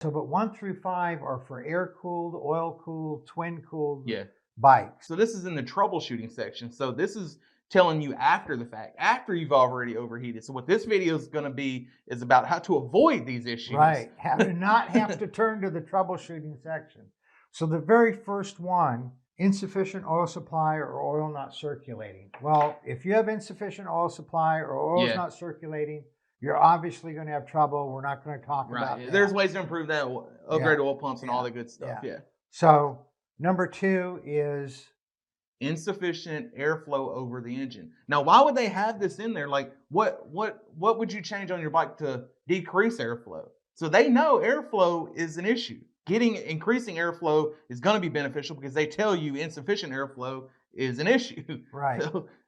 So, but 1 through 5 are for air-cooled, oil-cooled, twin-cooled Yeah. bikes. So this is in the troubleshooting section. So this is telling you after the fact, after you've already overheated. So what this video is going to be is about how to avoid these issues. Right. How to not have to turn to the troubleshooting section. So the very first one, insufficient oil supply or oil not circulating. Well, if you have insufficient oil supply or oil is Yeah. not circulating, you're obviously going to have trouble. We're not going to talk about Right. that. There's ways to improve that. Upgrade Yeah. oil pumps and all that good stuff. Yeah. So number 2 is Insufficient airflow over the engine. Now, why would they have this in there? Like, what would you change on your bike to decrease airflow? So they know airflow is an issue. Increasing airflow is going to be beneficial because they tell you insufficient airflow is an issue. right.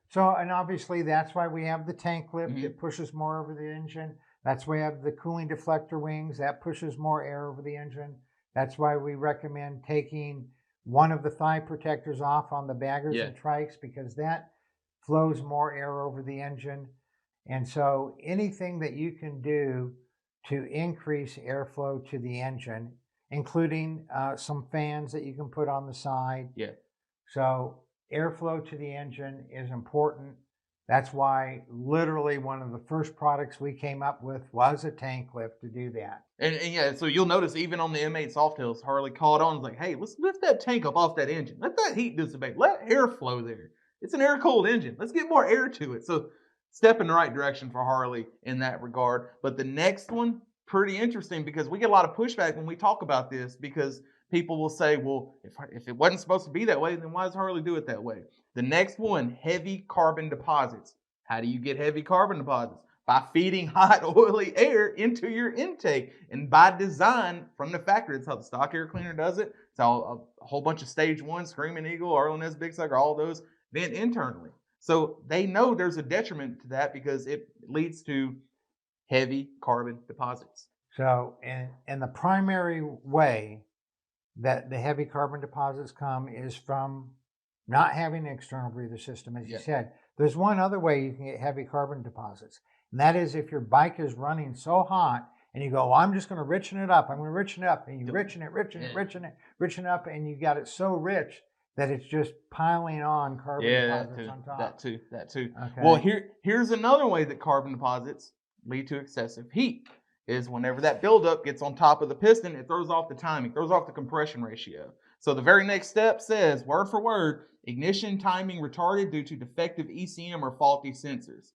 So, and obviously that's why we have the tank lift Mhm. that pushes more over the engine. That's why we have the cooling deflector wings that pushes more air over the engine. That's why we recommend taking one of the thigh protectors off on the baggers Yeah. and trikes, because that flows more air over the engine. And so anything that you can do to increase airflow to the engine, including some fans that you can put on the side. Yeah. So airflow to the engine is important. That's why literally one of the first products we came up with was a tank lift to do that. And yeah, so you'll notice even on the M8 Softails, Harley caught on. It's like, hey, let's lift that tank up off that engine. Let that heat dissipate. Let air flow there. It's an air-cooled engine. Let's get more air to it. So step in the right direction for Harley in that regard. But the next one, pretty interesting because we get a lot of pushback when we talk about this because people will say, well, if it wasn't supposed to be that way, then why does Harley do it that way? The next one, heavy carbon deposits. How do you get heavy carbon deposits? By feeding hot, oily air into your intake. And by design from the factory, that's how the stock air cleaner does it. It's how a whole bunch of stage 1, Screaming Eagle, Arlen-S Big Sucker, all those vent internally. So they know there's a detriment to that because it leads to heavy carbon deposits. So, and the primary way that the heavy carbon deposits come is from not having an external breather system, as you said. There's one other way you can get heavy carbon deposits, and that is if your bike is running so hot and you go, well, I'm just going to richen it up. I'm going to richen it up, and you richen it up, and you got it so rich that it's just piling on carbon deposits on top. That too. Okay. Well, here's another way that carbon deposits lead to excessive heat is whenever that buildup gets on top of the piston, it throws off the timing, throws off the compression ratio. So the very next step says, word for word, ignition timing retarded due to defective ECM or faulty sensors.